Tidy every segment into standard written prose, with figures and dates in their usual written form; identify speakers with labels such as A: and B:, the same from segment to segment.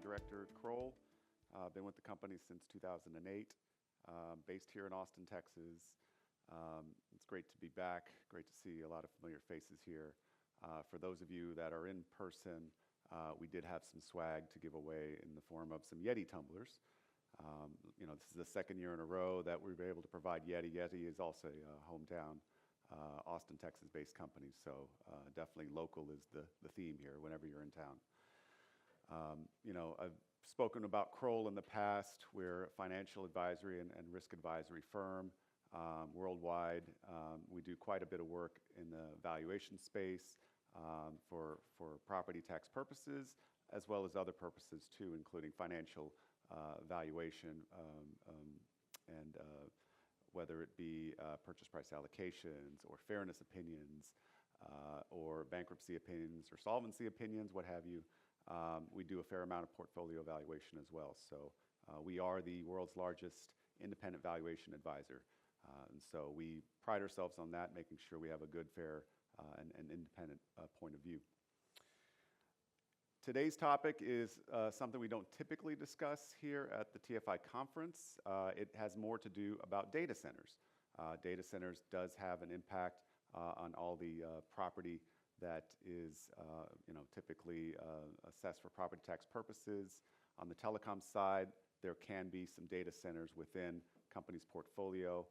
A: Director at Kroll. Been with the company since 2008, based here in Austin, Texas. It's great to be back. Great to see a lot of familiar faces here. For those of you that are in person, we did have some swag to give away in the form of some Yeti tumblers. This is the second year in a row that we've been able to provide Yeti. Yeti is also a hometown Austin, Texas-based company, so definitely local is the theme here whenever you're in town. I've spoken about Kroll in the past. We're a financial advisory and risk advisory firm worldwide. We do quite a bit of work in the valuation space for property tax purposes, as well as other purposes too, including financial valuation and whether it be purchase price allocations or fairness opinions or bankruptcy opinions or solvency opinions, what have you. We do a fair amount of portfolio valuation as well. So we are the world's largest independent valuation advisor. And so we pride ourselves on that, making sure we have a good, fair, and independent point of view. Today's topic is something we don't typically discuss here at the TFI conference. It has more to do about data centers. Data centers does have an impact on all the property that is typically assessed for property tax purposes. On the telecom side, there can be some data centers within company's portfolio.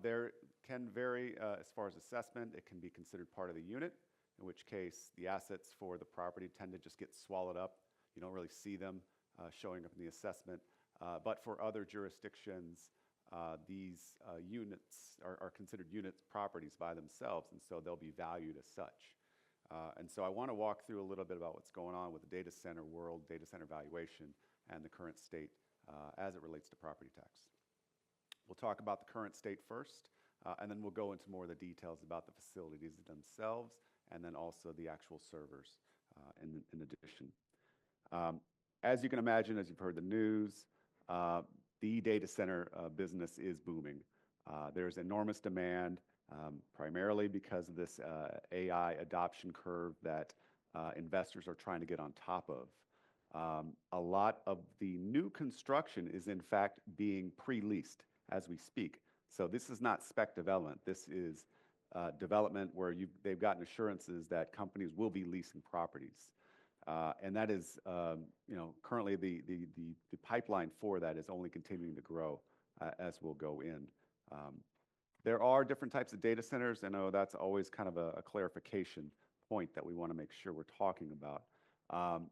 A: There can vary as far as assessment. It can be considered part of the unit, in which case the assets for the property tend to just get swallowed up. You don't really see them showing up in the assessment. But for other jurisdictions, these units are considered unit properties by themselves, and so they'll be valued as such. And so I want to walk through a little bit about what's going on with the data center world, data center valuation, and the current state as it relates to property tax. We'll talk about the current state first, and then we'll go into more of the details about the facilities themselves, and then also the actual servers in addition. As you can imagine, as you've heard the news, the data center business is booming. There's enormous demand, primarily because of this AI adoption curve that investors are trying to get on top of. A lot of the new construction is in fact being pre-leased as we speak. So this is not spec development. This is development where they've gotten assurances that companies will be leasing properties. And that is, currently the pipeline for that is only continuing to grow as we'll go in. There are different types of data centers. I know that's always kind of a clarification point that we want to make sure we're talking about.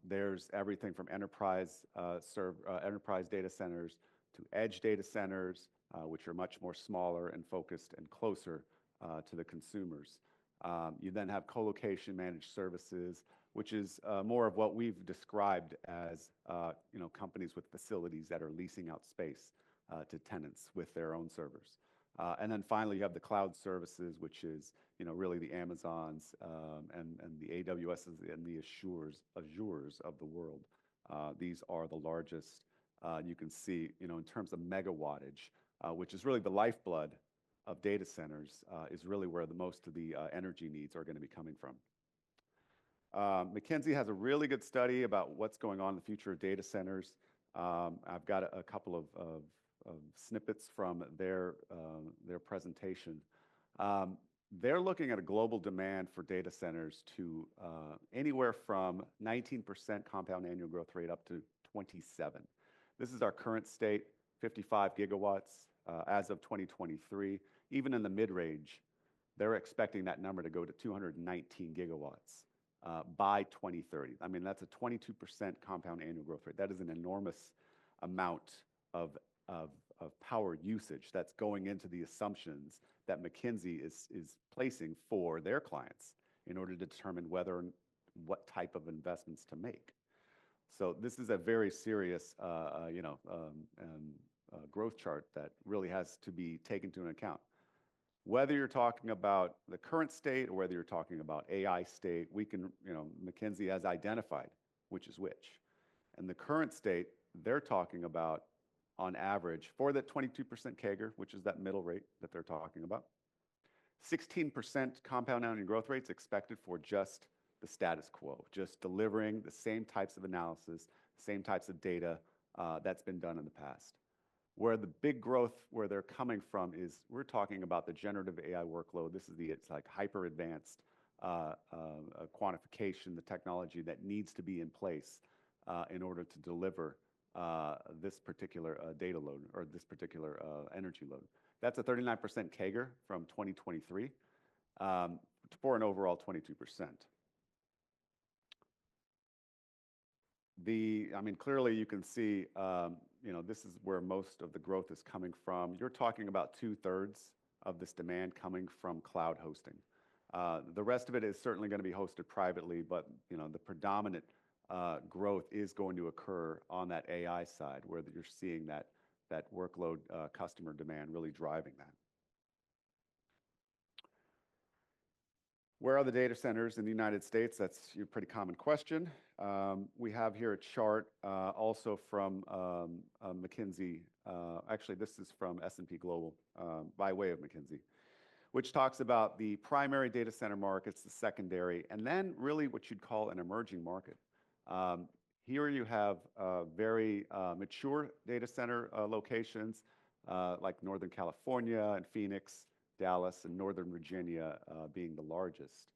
A: There's everything from enterprise data centers to edge data centers, which are much more smaller and focused and closer to the consumers. You then have co-location managed services, which is more of what we've described as companies with facilities that are leasing out space to tenants with their own servers. And then finally, you have the cloud services, which is really the Amazons and the AWSs and the Azures of the world. These are the largest. You can see, in terms of megawattage, which is really the lifeblood of data centers, is really where most of the energy needs are going to be coming from. McKinsey has a really good study about what's going on in the future of data centers. I've got a couple of snippets from their presentation. They're looking at a global demand for data centers to anywhere from 19% compound annual growth rate up to 27. This is our current state, 55 gigawatts as of 2023. Even in the mid-range, they're expecting that number to go to 219 gigawatts by 2030. I mean, that's a 22% compound annual growth rate. That is an enormous amount of power usage that's going into the assumptions that McKinsey is placing for their clients in order to determine what type of investments to make. So this is a very serious growth chart that really has to be taken into account. Whether you're talking about the current state or whether you're talking about AI state, McKinsey has identified which is which. And the current state, they're talking about, on average, for that 22% CAGR, which is that middle rate that they're talking about, 16% compound annual growth rates expected for just the status quo, just delivering the same types of analysis, same types of data that's been done in the past. Where the big growth, where they're coming from, is we're talking about the generative AI workload. It's like hyper advanced quantification, the technology that needs to be in place in order to deliver this particular data load or this particular energy load. That's a 39% CAGR from 2023 for an overall 22%. Clearly you can see, this is where most of the growth is coming from. You're talking about 2/3 of this demand coming from cloud hosting. The rest of it is certainly going to be hosted privately, but the predominant growth is going to occur on that AI side, where you're seeing that workload customer demand really driving that. Where are the data centers in the United States? That's a pretty common question. We have here a chart also from McKinsey. Actually, this is from S&P Global by way of McKinsey, which talks about the primary data center markets, the secondary, and then really what you'd call an emerging market. Here you have very mature data center locations like Northern California and Phoenix, Dallas, and Northern Virginia being the largest.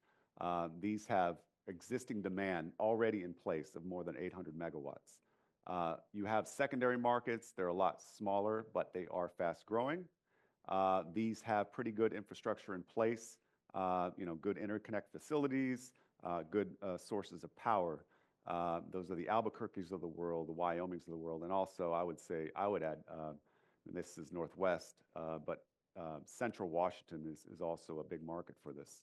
A: These have existing demand already in place of more than 800 megawatts. You have secondary markets. They're a lot smaller, but they are fast growing. These have pretty good infrastructure in place, good interconnect facilities, good sources of power. Those are the Albuquerques of the world, the Wyomings of the world, and also I would add, and this is Northwest, but Central Washington is also a big market for this.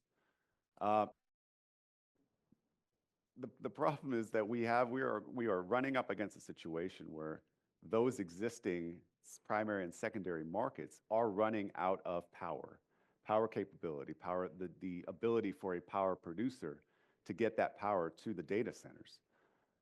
A: The problem is that we are running up against a situation where those existing primary and secondary markets are running out of power capability, the ability for a power producer to get that power to the data centers.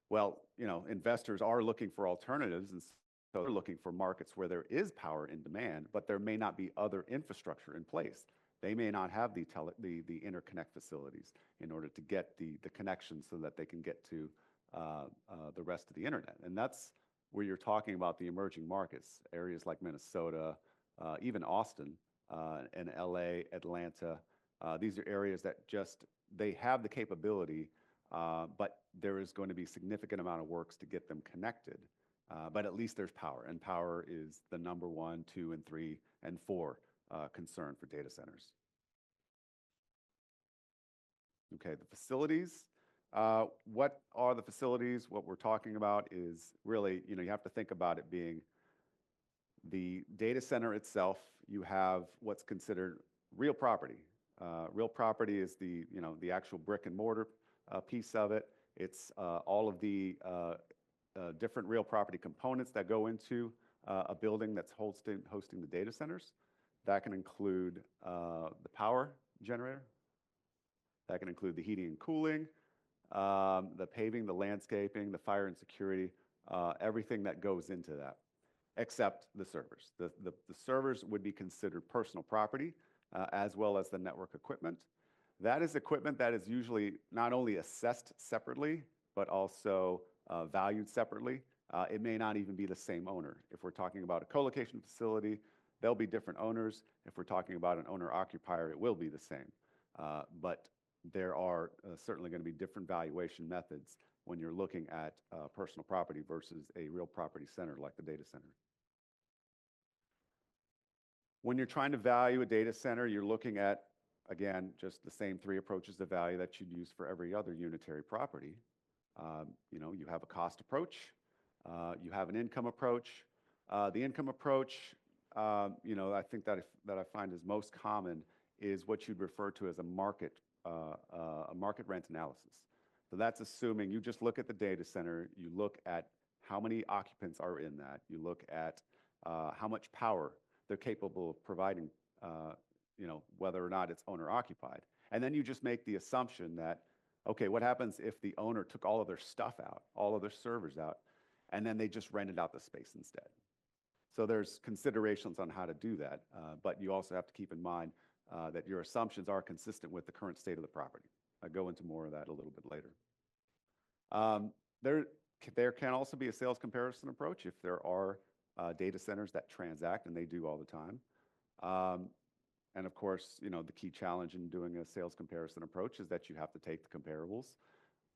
A: Well, investors are looking for alternatives, and so they're looking for markets where there is power in demand, but there may not be other infrastructure in place. They may not have the interconnect facilities in order to get the connections so that they can get to the rest of the internet. And that's where you're talking about the emerging markets, areas like Minnesota, even Austin, and LA, Atlanta. These are areas that they have the capability, but there is going to be a significant amount of works to get them connected. But at least there's power, and power is the number 1, 2, and 3, and 4 concern for data centers. Okay, the facilities. What are the facilities? What we're talking about is really, you have to think about it being the data center itself. You have what's considered real property. Real property is the actual brick and mortar piece of it. It's all of the different real property components that go into a building that's hosting the data centers. That can include the power generator. That can include the heating and cooling, the paving, the landscaping, the fire and security, everything that goes into that, except the servers. The servers would be considered personal property, as well as the network equipment. That is equipment that is usually not only assessed separately, but also valued separately. It may not even be the same owner. If we're talking about a co-location facility, there'll be different owners. If we're talking about an owner-occupier, it will be the same. But there are certainly going to be different valuation methods when you're looking at personal property versus a real property center like the data center. When you're trying to value a data center, you're looking at, again, just the same 3 approaches to value that you'd use for every other unitary property. You have a cost approach, you have an income approach. The income approach, I think that I find is most common is what you'd refer to as a market rent analysis. So that's assuming you just look at the data center, you look at how many occupants are in that, you look at how much power they're capable of providing, whether or not it's owner occupied. And then you just make the assumption that, okay, what happens if the owner took all of their stuff out, all of their servers out, and then they just rented out the space instead? So there's considerations on how to do that, but you also have to keep in mind that your assumptions are consistent with the current state of the property. go into more of that a little bit later. Um, there, there can also be a sales comparison approach if there are data centers that transact, and they do all the time. Um, and of course, the key challenge in doing a sales comparison approach is that you have to take the comparables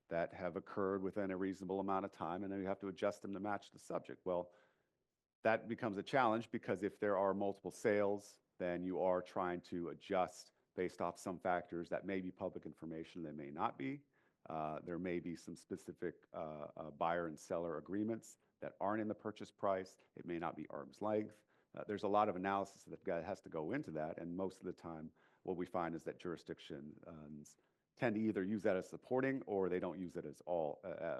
A: that have occurred within a reasonable amount of time, and then you have to adjust them to match the subject. Well, that becomes a challenge because if there are multiple sales, then you are trying to adjust based off some factors that may be public information, that may not be. There may be some specific buyer and seller agreements that aren't in the purchase price. It may not be arm's length. There's a lot of analysis that has to go into that, and most of the time, what we find is that jurisdictions tend to either use that as supporting or they don't use it as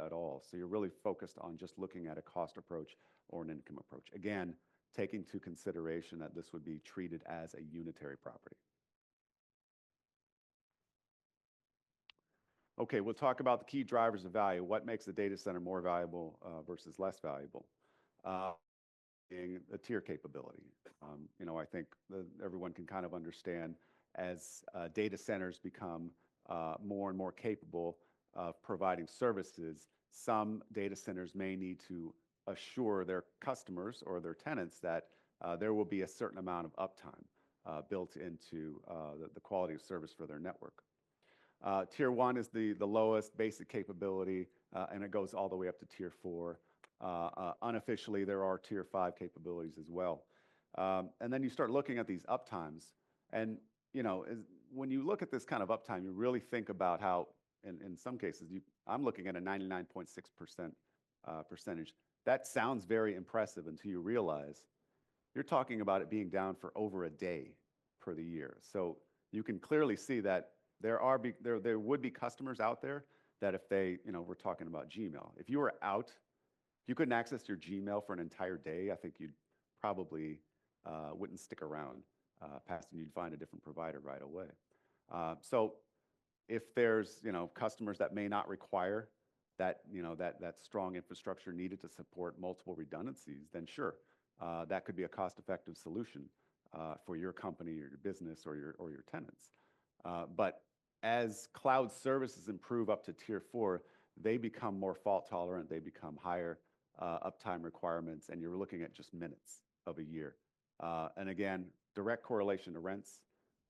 A: at all. So you're really focused on just looking at a cost approach or an income approach. Again, taking into consideration that this would be treated as a unitary property. Okay, we'll talk about the key drivers of value. What makes a data center more valuable versus less valuable? Being the tier capability. I think everyone can kind of understand as data centers become more and more capable of providing services, some data centers may need to assure their customers or their tenants that there will be a certain amount of uptime built into the quality of service for their network. Tier 1 is the lowest basic capability, and it goes all the way up to Tier 4. Unofficially, there are Tier 5 capabilities as well. And then you start looking at these uptimes, and when you look at this kind of uptime, you really think about how, in some cases, I'm looking at a 99.6% percentage. That sounds very impressive until you realize you're talking about it being down for over a day per the year. So you can clearly see that there would be customers out there that if they, we're talking about Gmail. If you were out, if you couldn't access your Gmail for an entire day, I think you'd probably wouldn't stick around past, and you'd find a different provider right away. So if there's customers that may not require that that strong infrastructure needed to support multiple redundancies, then sure, that could be a cost-effective solution for your company or your business or your tenants. But as cloud services improve up to Tier 4, they become more fault tolerant. They become higher uptime requirements, and you're looking at just minutes of a year. And again, direct correlation to rents.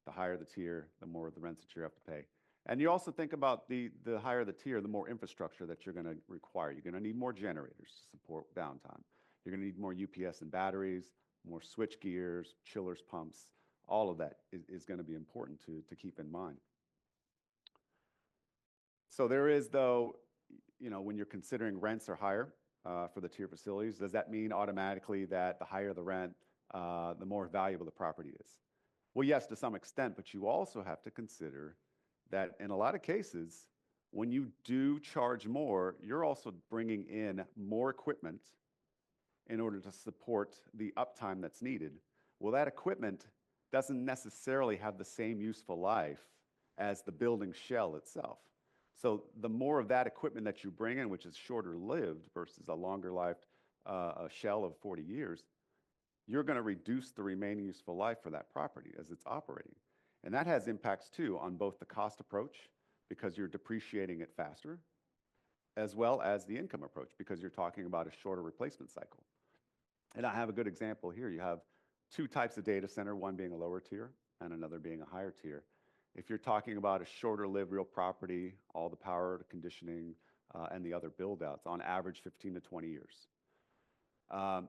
A: The higher the tier, the more the rents that you have to pay. And you also think about the higher the tier, the more infrastructure that you're going to require. You're going to need more generators to support downtime. You're going to need more UPS and batteries, more switch gears, chillers, pumps. All of that is going to be important to keep in mind. So there is, though, when you're considering rents are higher for the tier facilities, does that mean automatically that the higher the rent, the more valuable the property is? Well, yes, to some extent, but you also have to consider that in a lot of cases, when you do charge more, you're also bringing in more equipment in order to support the uptime that's needed. Well, that equipment doesn't necessarily have the same useful life as the building shell itself. So the more of that equipment that you bring in, which is shorter lived versus a longer lived shell of 40 years, you're going to reduce the remaining useful life for that property as it's operating. And that has impacts too on both the cost approach, because you're depreciating it faster, as well as the income approach, because you're talking about a shorter replacement cycle. And I have a good example here. You have two types of data center, one being a lower tier and another being a higher tier. If you're talking about a shorter lived real property, all the power, the conditioning, and the other build outs, on average 15 to 20 years.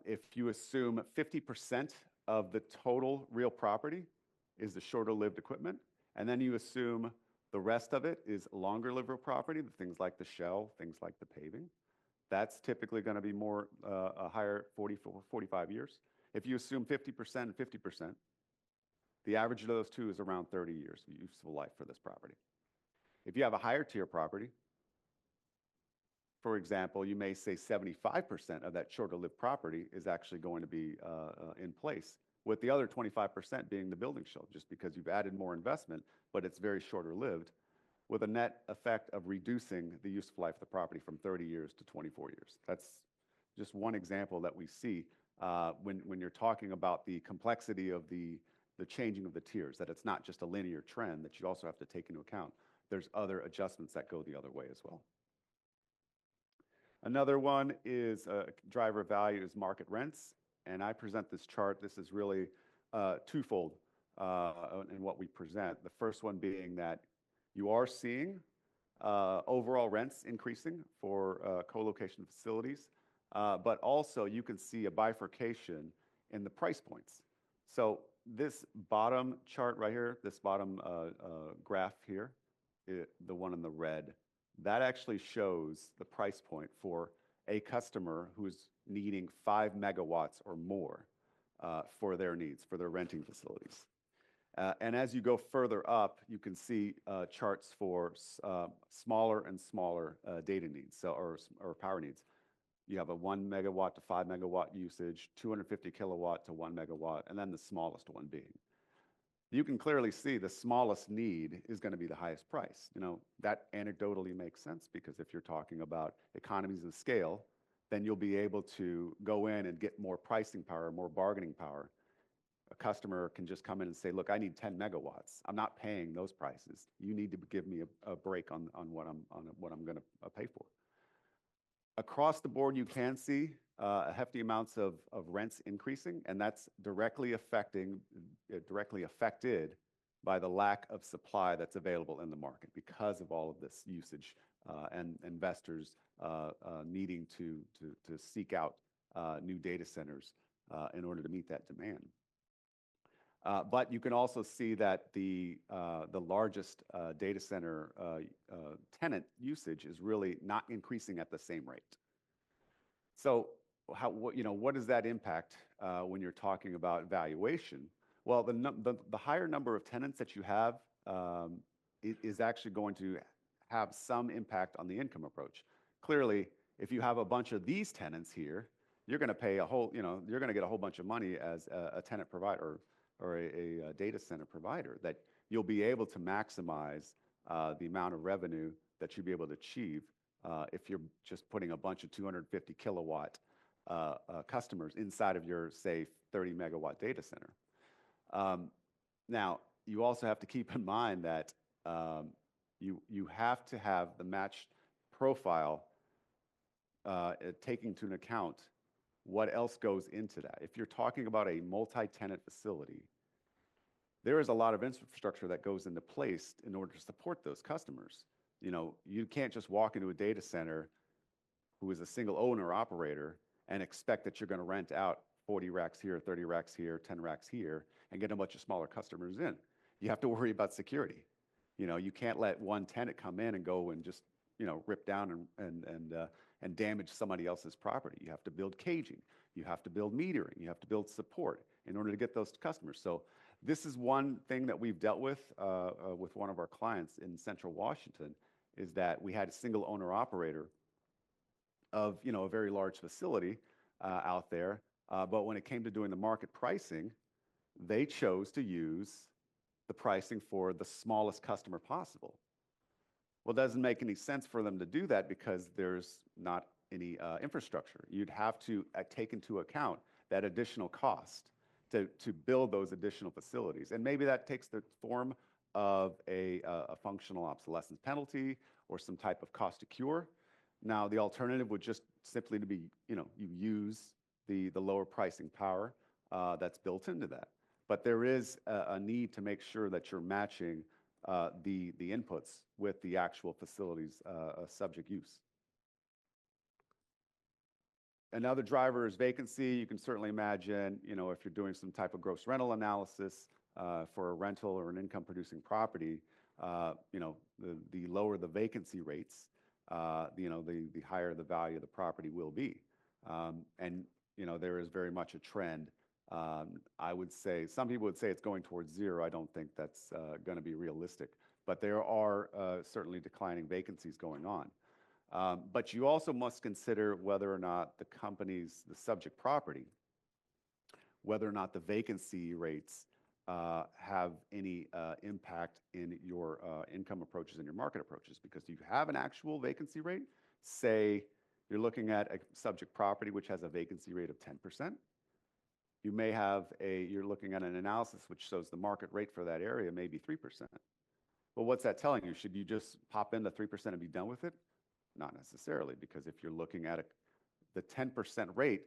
A: If you assume 50% of the total real property is the shorter lived equipment, and then you assume the rest of it is longer lived real property, the things like the shell, things like the paving, that's typically going to be more a higher 45 years. If you assume 50% and 50%, the average of those two is around 30 years of useful life for this property. If you have a higher tier property, for example, you may say 75% of that shorter lived property is actually going to be in place, with the other 25% being the building shell, just because you've added more investment, but it's very shorter lived, with a net effect of reducing the useful life of the property from 30 years to 24 years. That's just one example that we see when you're talking about the complexity of the changing of the tiers, that it's not just a linear trend, that you also have to take into account. there's other adjustments that go the other way as well. Another one is a driver of value is market rents. And I present this chart. This is really twofold in what we present. The first one being that you are seeing overall rents increasing for co-location facilities, but also you can see a bifurcation in the price points. So this bottom chart right here, this bottom graph here, the one in the red, that actually shows the price point for a customer who's needing 5 megawatts or more for their needs, for their renting facilities. And as you go further up, you can see charts for smaller and smaller data needs, or power needs. You have a 1 megawatt to 5 megawatt usage, 250 kilowatt to 1 megawatt, and then the smallest one being. You can clearly see the smallest need is going to be the highest price. You know, that anecdotally makes sense, because if you're talking about economies of scale, then you'll be able to go in and get more pricing power, more bargaining power. A customer can just come in and say, look, I need 10 megawatts. I'm not paying those prices. You need to give me a break on what I'm going to pay for. Across the board, you can see hefty amounts of rents increasing, and that's directly affected by the lack of supply that's available in the market because of all of this usage and investors needing to seek out new data centers in order to meet that demand. But you can also see that the largest data center tenant usage is really not increasing at the same rate. So what does that impact when you're talking about valuation? Well, the higher number of tenants that you have is actually going to have some impact on the income approach. Clearly, if you have a bunch of these tenants here, you're going to pay you're going to get a whole bunch of money as a tenant provider or a data center provider, that you'll be able to maximize the amount of revenue that you'll be able to achieve if you're just putting a bunch of 250 kilowatt customers inside of your, say, 30 megawatt data center. Now, you also have to keep in mind that you have to have the matched profile taking into account what else goes into that. If you're talking about a multi-tenant facility, there is a lot of infrastructure that goes into place in order to support those customers. You know, you can't just walk into a data center who is a single owner or operator and expect that you're going to rent out 40 racks here, 30 racks here, 10 racks here, and get a bunch of smaller customers in. You have to worry about security. You know, you can't let one tenant come in and go and just, rip down and damage somebody else's property. You have to build caging. You have to build metering. You have to build support in order to get those customers. So this is one thing that we've dealt with one of our clients in Central Washington, is that we had a single owner operator of, a very large facility out there. But when it came to doing the market pricing, they chose to use the pricing for the smallest customer possible. Well, it doesn't make any sense for them to do that because there's not any infrastructure. You'd have to take into account that additional cost to build those additional facilities. And maybe that takes the form of a functional obsolescence penalty or some type of cost to cure. Now, the alternative would just simply to be, you use the lower pricing power that's built into that. But there is a need to make sure that you're matching the inputs with the actual facility's subject use. Another driver is vacancy. You can certainly imagine, if you're doing some type of gross rental analysis for a rental or an income-producing property, the lower the vacancy rates, the higher the value of the property will be. And there is very much a trend. I would say, some people would say it's going towards zero. I don't think that's going to be realistic. But there are certainly declining vacancies going on. But you also must consider whether or not the subject property, whether or not the vacancy rates have any impact in your income approaches and your market approaches. Because you have an actual vacancy rate, say you're looking at a subject property which has a vacancy rate of 10%. You may have you're looking at an analysis which shows the market rate for that area may be 3%. Well, what's that telling you? Should you just pop in the 3% and be done with it? Not necessarily, because if you're looking at the 10% rate,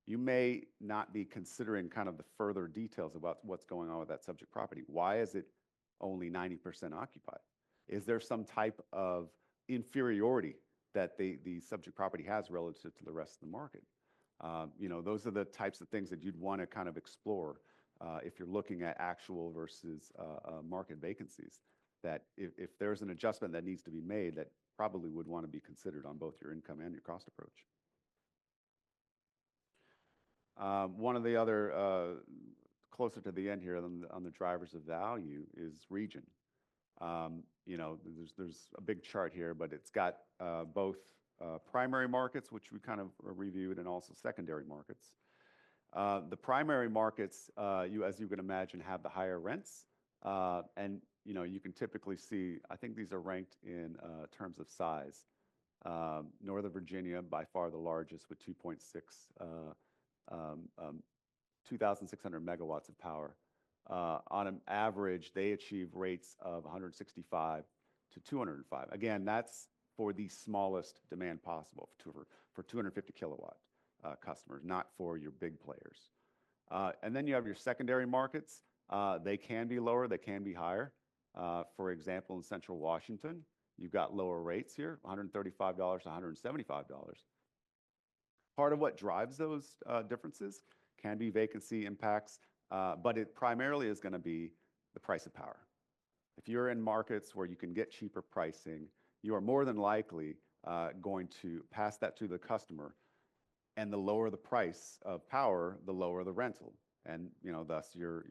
A: you may not be considering kind of the further details about what's going on with that subject property. Why is it only 90% occupied? Is there some type of inferiority that the subject property has relative to the rest of the market? Those are the types of things that you'd want to kind of explore if you're looking at actual versus market vacancies. That if there's an adjustment that needs to be made, that probably would want to be considered on both your income and your cost approach. One of the other, closer to the end here on the drivers of value is region. There's a big chart here, but it's got both primary markets, which we kind of reviewed, and also secondary markets. The primary markets, as you can imagine, have the higher rents. And you can typically see, I think these are ranked in terms of size. Northern Virginia, by far the largest, with 2,600 megawatts of power. On an average, they achieve rates of 165 to 205. Again, that's for the smallest demand possible for 250 kilowatt customers, not for your big players. And then you have your secondary markets. They can be lower, they can be higher. For example, in Central Washington, you've got lower rates here, $135 to $175. Part of what drives those differences can be vacancy impacts, but it primarily is going to be the price of power. If you're in markets where you can get cheaper pricing, you are more than likely going to pass that to the customer, and the lower the price of power, the lower the rental, and thus you're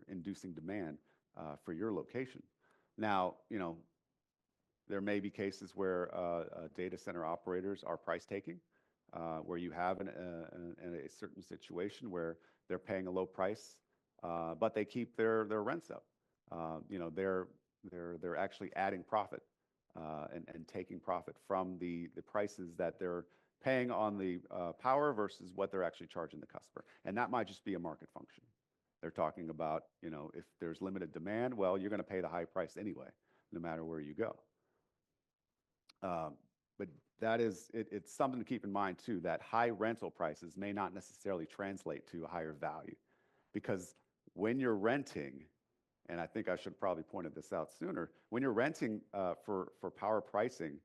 A: inducing demand for your location. Now, there may be cases where data center operators are price taking, where you have a certain situation where they're paying a low price, but they keep their rents up. They're actually adding profit and taking profit from the prices that they're paying on the power versus what they're actually charging the customer. And that might just be a market function. They're talking about, if there's limited demand, well, you're going to pay the high price anyway, no matter where you go. But it's something to keep in mind too, that high rental prices may not necessarily translate to a higher value, because when you're renting, and I think I should probably pointed this out sooner, when you're renting for power pricing,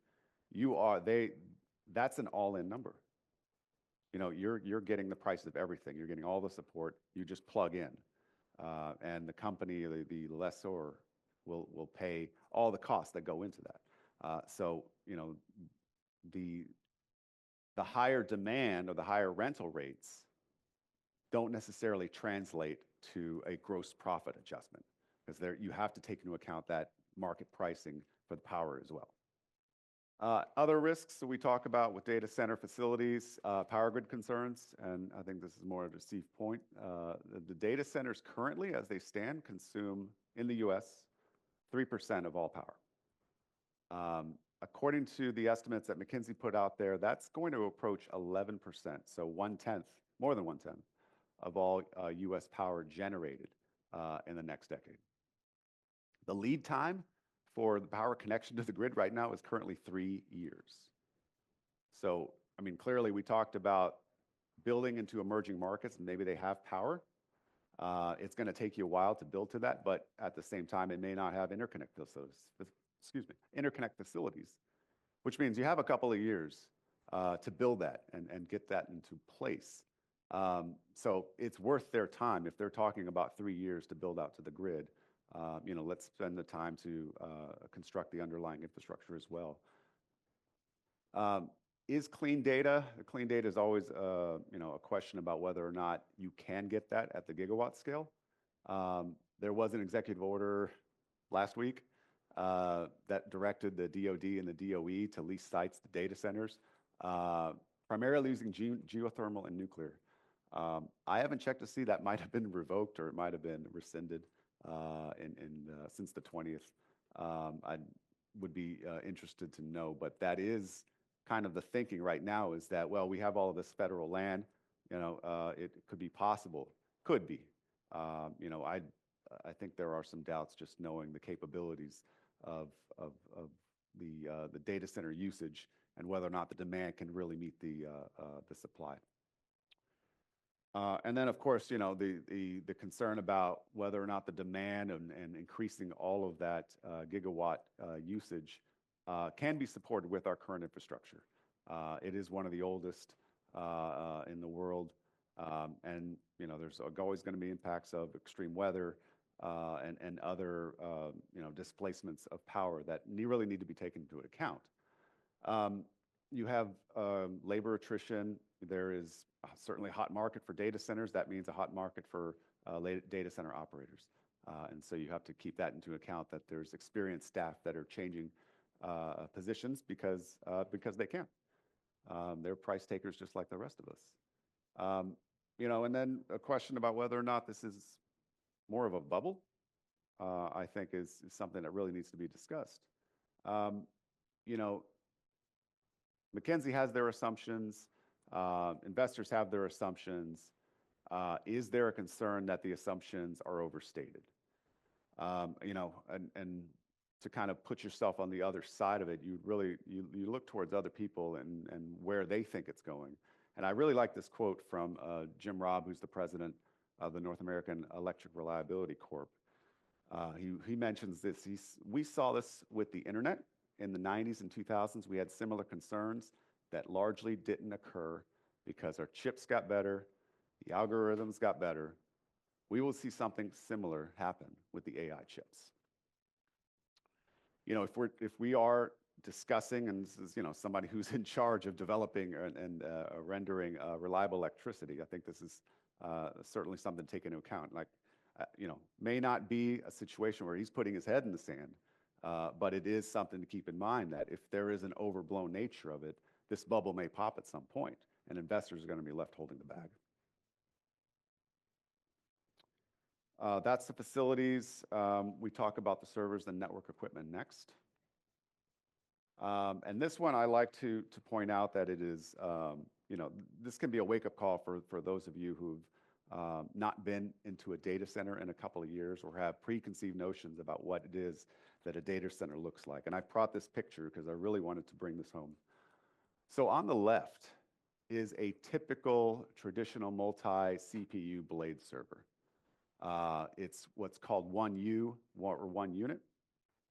A: that's an all-in number. You're getting the price of everything. You're getting all the support. You just plug in, and the company, the lessor, will pay all the costs that go into that. So the higher demand or the higher rental rates don't necessarily translate to a gross profit adjustment, because you have to take into account that market pricing for the power as well. Other risks that we talk about with data center facilities, power grid concerns, and I think this is more of a Steve's point. The data centers currently, as they stand, consume in the US 3% of all power. According to the estimates that McKinsey put out there, that's going to approach 11%, so 1/10, more than 1/10 of all US power generated in the next decade. The lead time for the power connection to the grid right now is currently 3 years. So, clearly we talked about building into emerging markets, and maybe they have power. It's going to take you a while to build to that, but at the same time, it may not have interconnect facilities, which means you have a couple of years to build that and get that into place. So it's worth their time if they're talking about 3 years to build out to the grid. Let's spend the time to construct the underlying infrastructure as well. Is clean data? Clean data is always a question about whether or not you can get that at the gigawatt scale. There was an executive order last week that directed the DoD and the DOE to lease sites to data centers, primarily using geothermal and nuclear. I haven't checked to see, that might have been revoked or it might have been rescinded since the 20th. I would be interested to know, but that is kind of the thinking right now, is that, well, we have all of this federal land, it could be possible. Could be. I think there are some doubts just knowing the capabilities of, of the data center usage and whether or not the demand can really meet the supply. And then, of course, you know, the concern about whether or not the demand and increasing all of that gigawatt usage can be supported with our current infrastructure. It is one of the oldest in the world, and you know, there's always going to be impacts of extreme weather and other you know, displacements of power that really need to be taken into account. You have labor attrition. There is certainly a hot market for data centers. That means a hot market for data center operators. And so you have to keep that into account, that there's experienced staff that are changing positions because they can. They're price takers just like the rest of us. You know, and then a question about whether or not this is more of a bubble, I think is something that really needs to be discussed. You know, McKinsey has their assumptions. Investors have their assumptions. Is there a concern that the assumptions are overstated? You know, and to kind of put yourself on the other side of it, you really you look towards other people and where they think it's going. And I really like this quote from Jim Robb, who's the president of the North American Electric Reliability Corp. He mentions this. We saw this with the internet in the 90s and 2000s. We had similar concerns that largely didn't occur because our chips got better, the algorithms got better. We will see something similar happen with the AI chips. You know, if we are discussing, and this is, you know, somebody who's in charge of developing and rendering reliable electricity, I think this is certainly something to take into account. Like, you know, may not be a situation where he's putting his head in the sand, but it is something to keep in mind, that if there is an overblown nature of it, this bubble may pop at some point, and investors are going to be left holding the bag. That's the facilities. We talk about the servers and network equipment next. And this one, I like to point out that it is, you know, this can be a wake-up call for those of you who've not been into a data center in a couple of years or have preconceived notions about what it is that a data center looks like. And I brought this picture because I really wanted to bring this home. So on the left is a typical traditional multi-CPU blade server. It's what's called 1U, or 1 unit.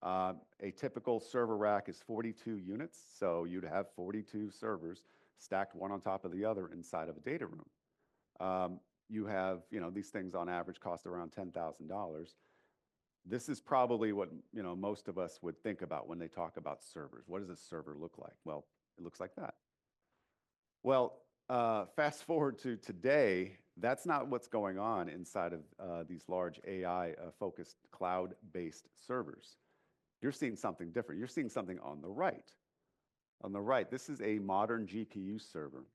A: A typical server rack is 42 units, so you'd have 42 servers stacked one on top of the other inside of a data room. You have, you know, these things on average cost around $10,000. This is probably what, you know, most of us would think about when they talk about servers. What does a server look like? Well, it looks like that. Well, fast forward to today, that's not what's going on inside of these large AI-focused cloud-based servers. You're seeing something different. You're seeing something on the right. On the right, this is a modern GPU server.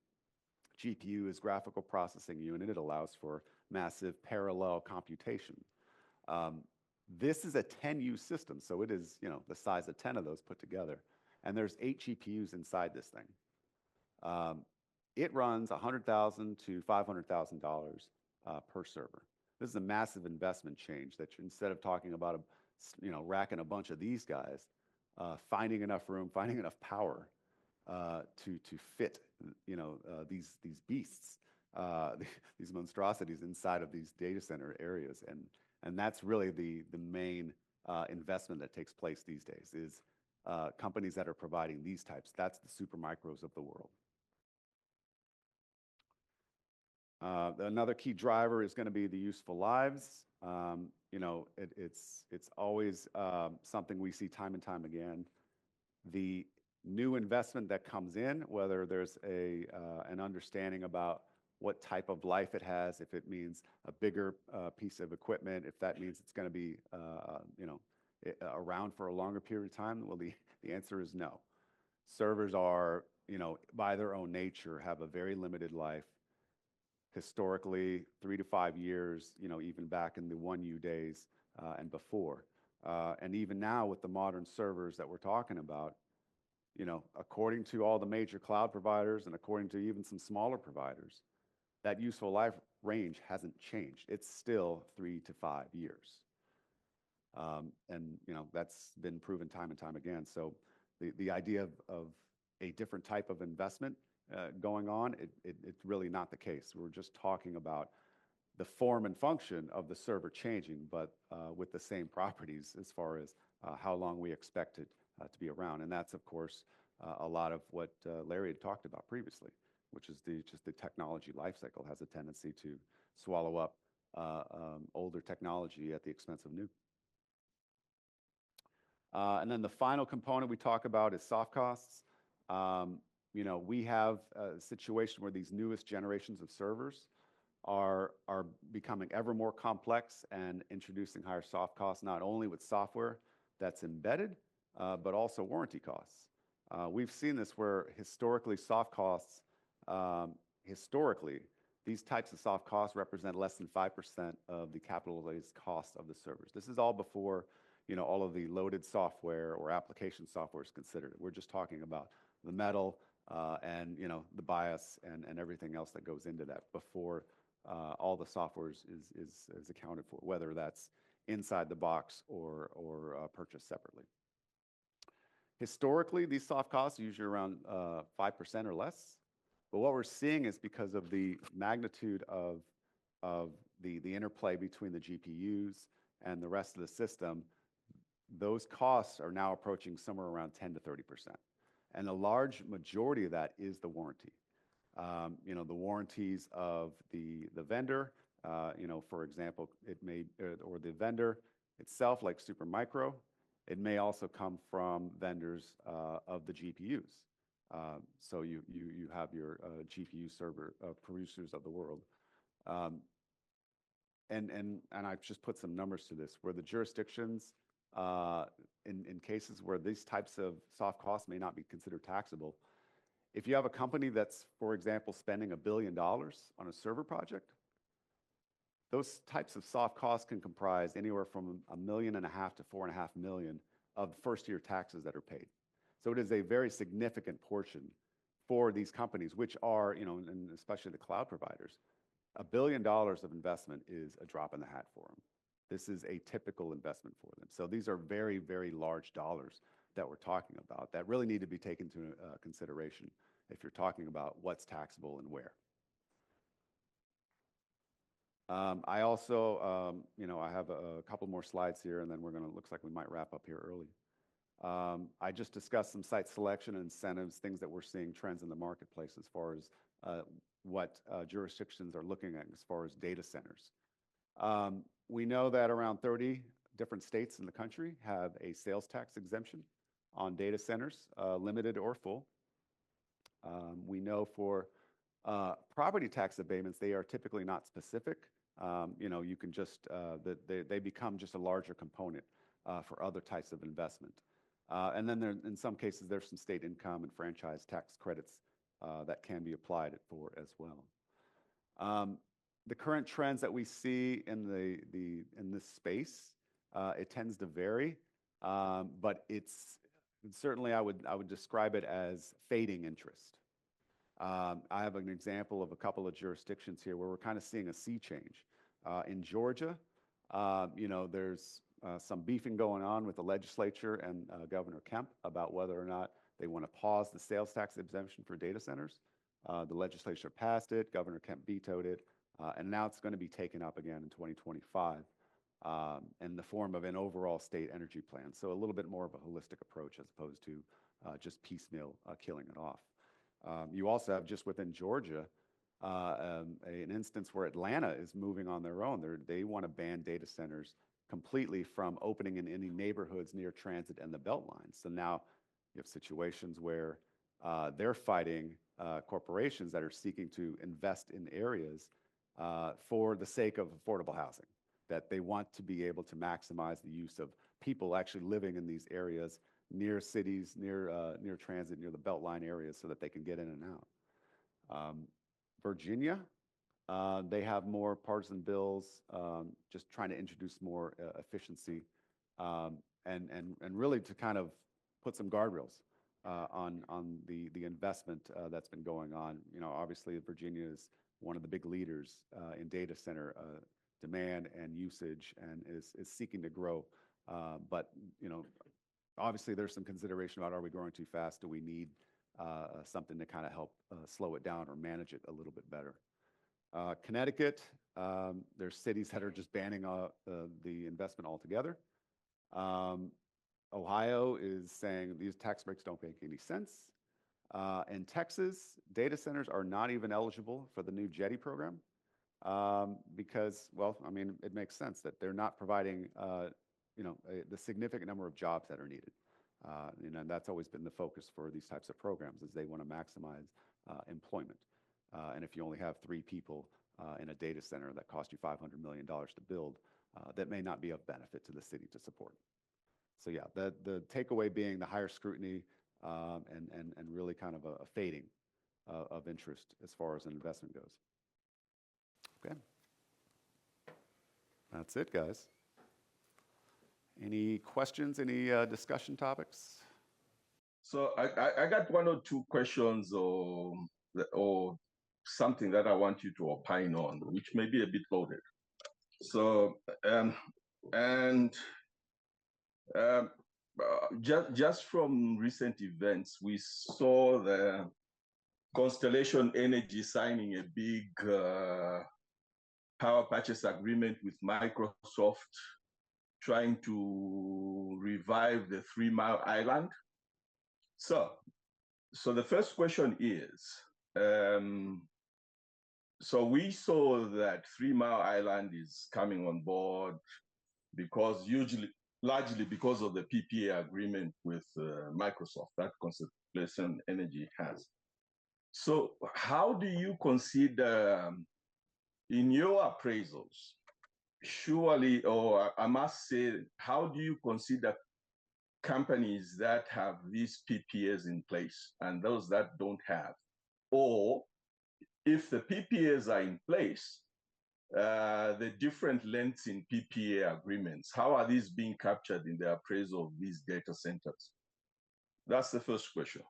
A: GPU is graphical processing unit. It allows for massive parallel computation. This is a 10U system, so it is, you know, the size of 10 of those put together. And there's 8 GPUs inside this thing. It runs $100,000 to $500,000 per server. This is a massive investment change that instead of talking about you know, racking a bunch of these guys, finding enough room, finding enough power to fit, you know, these beasts, these monstrosities inside of these data center areas, and that's really the main investment that takes place these days, is companies that are providing these types. That's the super micros of the world. Another key driver is going to be the useful lives. You know, it's always something we see time and time again. The new investment that comes in, whether there's an understanding about what type of life it has, if it means a bigger piece of equipment, if that means it's going to be you know, around for a longer period of time, well, the answer is no. Servers are, you know, by their own nature, have a very limited life. Historically, 3 to 5 years, you know, even back in the 1U days and before. And even now with the modern servers that we're talking about, you know, according to all the major cloud providers and according to even some smaller providers, that useful life range hasn't changed. It's still 3 to 5 years. And that's been proven time and time again. So the idea of a different type of investment going on, it's really not the case. We're just talking about the form and function of the server changing, but with the same properties as far as how long we expect it to be around. And that's, of course, a lot of what Larry had talked about previously, which is just the technology life cycle has a tendency to swallow up older technology at the expense of new. And then the final component we talk about is soft costs. We have a situation where these newest generations of servers are becoming ever more complex and introducing higher soft costs, not only with software that's embedded, but also warranty costs. We've seen this where historically soft costs, these types of soft costs represent less than 5% of the capitalized cost of the servers. This is all before all of the loaded software or application software is considered. We're just talking about the metal and the BIOS and everything else that goes into that before all the software is accounted for, whether that's inside the box or purchased separately. Historically, these soft costs are usually around 5% or less. But what we're seeing is because of the magnitude of the interplay between the GPUs and the rest of the system, those costs are now approaching somewhere around 10 to 30%. And the large majority of that is the warranty. The warranties of the vendor, for example, it may, or the vendor itself, like Supermicro, it may also come from vendors of the GPUs. So you have your GPU server producers of the world. And I've just put some numbers to this, where the jurisdictions, in cases where these types of soft costs may not be considered taxable, if you have a company that's, for example, spending $1 billion on a server project, those types of soft costs can comprise anywhere from $1.5 million to $4.5 million of first-year taxes that are paid. So it is a very significant portion for these companies, which are, and especially the cloud providers. $1 billion of investment is a drop in the hat for them. This is a typical investment for them. So these are very, very large dollars that we're talking about that really need to be taken into consideration if you're talking about what's taxable and where. I also, I have a couple more slides here, and then looks like we might wrap up here early. I just discussed some site selection and incentives, things that we're seeing trends in the marketplace as far as what jurisdictions are looking at as far as data centers. We know that around 30 different states in the country have a sales tax exemption on data centers, limited or full. We know for property tax abatements, they are typically not specific. You can just, they become just a larger component for other types of investment. And then in some cases, there's some state income and franchise tax credits that can be applied for as well. The current trends that we see in this space, it tends to vary, but it's certainly I would describe it as fading interest. I have an example of a couple of jurisdictions here where we're kind of seeing a sea change. In Georgia, there's some beefing going on with the legislature and Governor Kemp about whether or not they want to pause the sales tax exemption for data centers. The legislature passed it, Governor Kemp vetoed it, and now it's going to be taken up again in 2025 in the form of an overall state energy plan. So a little bit more of a holistic approach as opposed to just piecemeal killing it off. You also have just within Georgia an instance where Atlanta is moving on their own. They want to ban data centers completely from opening in any neighborhoods near transit and the belt lines. So now you have situations where they're fighting corporations that are seeking to invest in areas for the sake of affordable housing, that they want to be able to maximize the use of people actually living in these areas near cities, near transit, near the Beltline areas so that they can get in and out. Virginia, they have more partisan bills, just trying to introduce more efficiency and really to kind of put some guardrails on the investment that's been going on. Obviously Virginia is one of the big leaders in data center demand and usage, and is seeking to grow But, obviously there's some consideration about, are we growing too fast? Do we need something to kind of help slow it down or manage it a little bit better? Connecticut, there's cities that are just banning the investment altogether. Ohio is saying these tax breaks don't make any sense. In Texas, data centers are not even eligible for the new Jetty program because, well, I mean, it makes sense that they're not providing, the significant number of jobs that are needed. And that's always been the focus for these types of programs, is they want to maximize employment. And if you only have 3 people in a data center that cost you $500 million to build, that may not be of benefit to the city to support. So yeah, the takeaway being the higher scrutiny and really kind of a fading of interest as far as an investment goes. Okay. That's it, guys. Any questions, any discussion topics?
B: So I got 1 or 2 questions or something that I want you to opine on, which may be a bit loaded. So, just from recent events, we saw the Constellation Energy signing a big power purchase agreement with Microsoft, trying to revive the 3 Mile Island. So the first question is, so we saw that 3 Mile Island is coming on board because largely because of the PPA agreement with Microsoft that Constellation Energy has. So how do you consider, in your appraisals, surely, or I must say, how do you consider companies that have these PPAs in place and those that don't have? Or if the PPAs are in place, the different lengths in PPA agreements, how are these being captured in the appraisal of these data centers? That's the first question.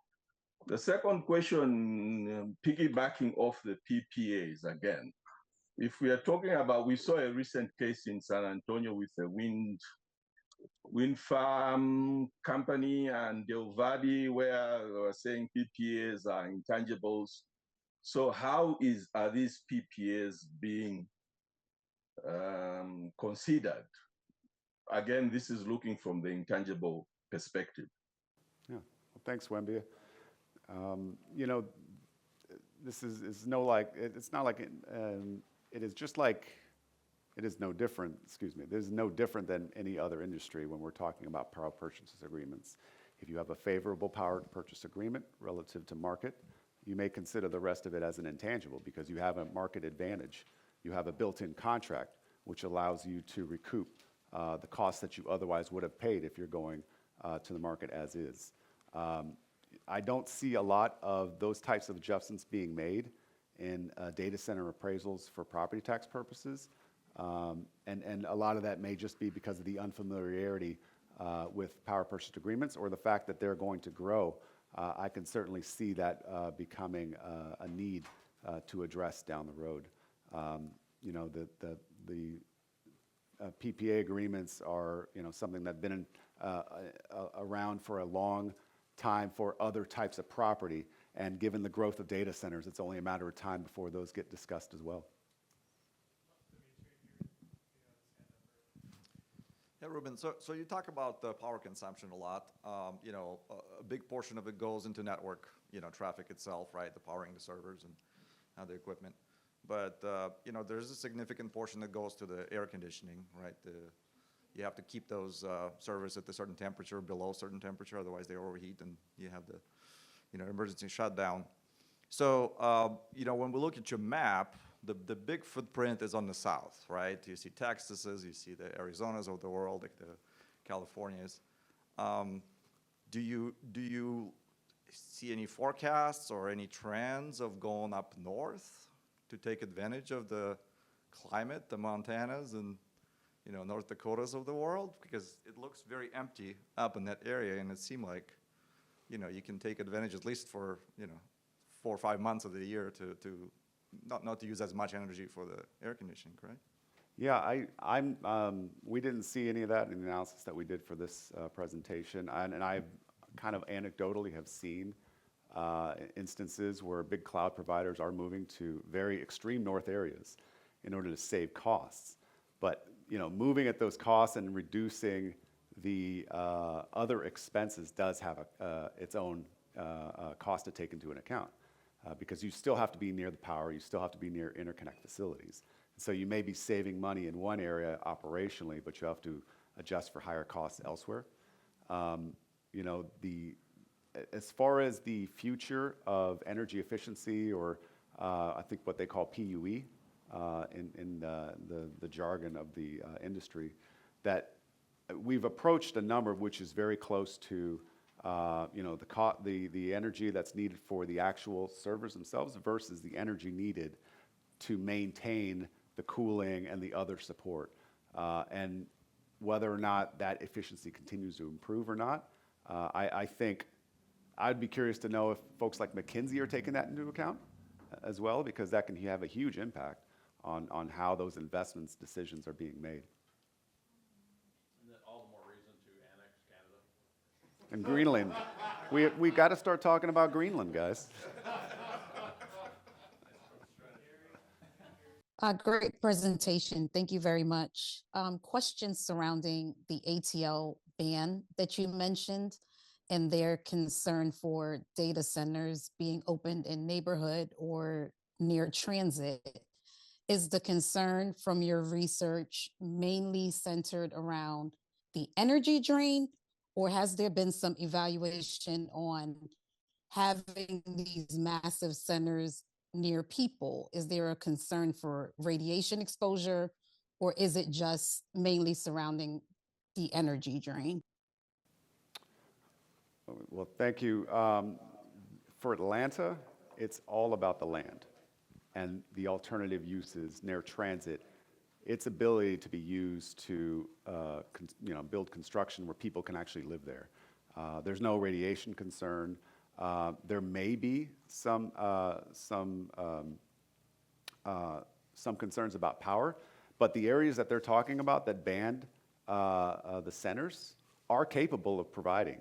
B: The second question, piggybacking off the PPAs again, if we are talking about, we saw a recent case in San Antonio with a wind farm company and Del Valle, where they were saying PPAs are intangibles. So how are these PPAs being considered? Again, this is looking from the intangible perspective.
A: Yeah, well, thanks, Wemby. This is no like, it's not like, it is just like, it is no different, excuse me, there's no different than any other industry when we're talking about power purchase agreements. If you have a favorable power purchase agreement relative to market, you may consider the rest of it as an intangible because you have a market advantage. You have a built-in contract, which allows you to recoup the costs that you otherwise would have paid if you're going to the market as is. I don't see a lot of those types of adjustments being made in data center appraisals for property tax purposes. And a lot of that may just be because of the unfamiliarity with power purchase agreements or the fact that they're going to grow. I can certainly see that becoming a need to address down the road. The PPA agreements are something that's been around for a long time for other types of property, and given the growth of data centers, it's only a matter of time before those get discussed as well.
C: Yeah, Ruben, so you talk about the power consumption a lot. A big portion of it goes into network, traffic itself, right? The powering the servers and the equipment. But, there's a significant portion that goes to the air conditioning, right? You have to keep those servers at a certain temperature, below a certain temperature, otherwise they overheat and you have the, emergency shutdown. So, when we look at your map, the big footprint is on the south, right? You see Texases, you see the Arizonas of the world, like the Californias. Do you see any forecasts or any trends of going up north to take advantage of the climate, the Montanas and North Dakotas of the world? Because it looks very empty up in that area, and it seemed like you can take advantage at least for 4 or 5 months of the year to not to use as much energy for the air conditioning, correct?
A: We didn't see any of that in the analysis that we did for this presentation, and I kind of anecdotally have seen instances where big cloud providers are moving to very extreme north areas in order to save costs. But moving at those costs and reducing the other expenses does have its own cost to take into an account because you still have to be near the power, you still have to be near interconnect facilities. So you may be saving money in one area operationally, but you have to adjust for higher costs elsewhere. As far as the future of energy efficiency, or I think what they call PUE in the jargon of the industry, that we've approached a number which is very close to the energy that's needed for the actual servers themselves versus the energy needed to maintain the cooling and the other support. And whether or not that efficiency continues to improve or not, I think I'd be curious to know if folks like McKinsey are taking that into account as well, because that can have a huge impact on how those investments decisions are being made.
D: And then all the more reason to annex Canada.
A: And Greenland. We got to start talking about Greenland, guys.
E: Great presentation. Thank you very much. Questions surrounding the ATL ban that you mentioned and their concern for data centers being opened in neighborhood or near transit. Is the concern from your research mainly centered around the energy drain, or has there been some evaluation on having these massive centers near people? Is there a concern for radiation exposure, or is it just mainly surrounding the energy drain?
A: Well, thank you. For Atlanta, it's all about the land and the alternative uses near transit, its ability to be used to build construction where people can actually live there. There's no radiation concern. There may be some concerns about power, but the areas that they're talking about that banned the centers are capable of providing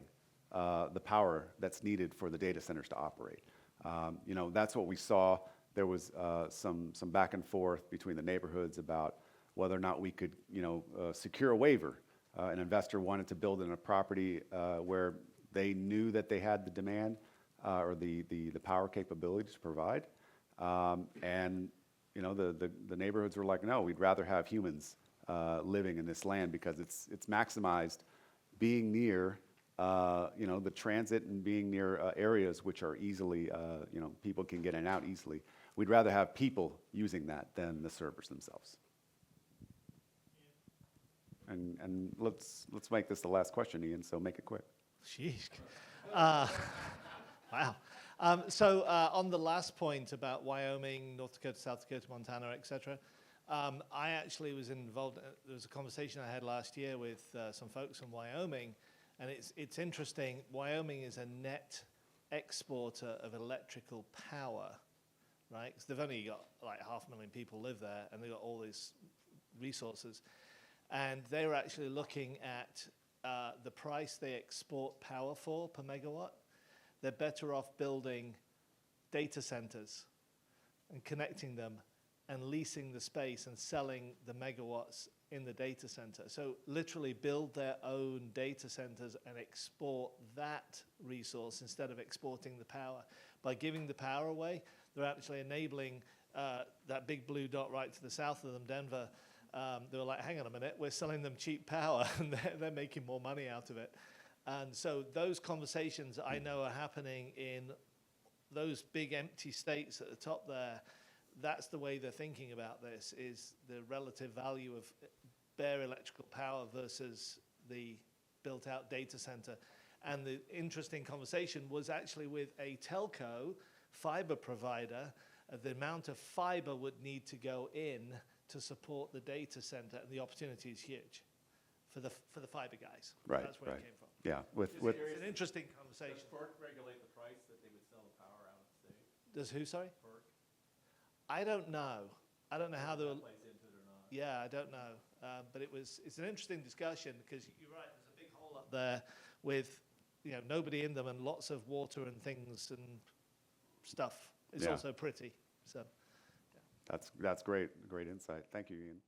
A: the power that's needed for the data centers to operate. That's what we saw. There was some back and forth between the neighborhoods about whether or not we could secure a waiver. An investor wanted to build in a property where they knew that they had the demand or the power capability to provide. And the neighborhoods were like, no, we'd rather have humans living in this land because it's maximized being near the transit and being near areas which are easily, people can get in and out easily. We'd rather have people using that than the servers themselves. And let's make this the last question, Ian, so make it quick.
F: Sheesh. Wow. So on the last point about Wyoming, North Dakota, South Dakota, Montana, etc., I actually was involved. There was a conversation I had last year with some folks from Wyoming, and it's interesting. Wyoming is a net exporter of electrical power, right? Because they've only got like 500,000 people live there, and they've got all these resources. And they were actually looking at the price they export power for per megawatt. They're better off building data centers and connecting them and leasing the space and selling the megawatts in the data center. So literally build their own data centers and export that resource instead of exporting the power. By giving the power away, they're actually enabling that big blue dot right to the south of them, Denver. They were like, hang on a minute, we're selling them cheap power and they're making more money out of it. And so those conversations I know are happening in those big empty states at the top there. That's the way they're thinking about this, is the relative value of bare electrical power versus the built-out data center. And the interesting conversation was actually with a telco fiber provider. The amount of fiber would need to go in to support the data center, and the opportunity is huge for the fiber guys.
A: Right,
F: That's where
A: right.
F: it came from.
A: Yeah,
F: It's an interesting conversation.
D: Does FERC regulate the price that they would sell the power out of the state?
F: Does who, sorry?
D: FERC?
F: I don't know. I don't know how they will.
D: Plays into it or not?
F: Yeah, I don't know. But it's an interesting discussion because you're right, there's a big hole up there with, nobody in them and lots of water and things and stuff. It's
A: Yeah.
F: also pretty. So
A: That's great insight. Thank you, Ian.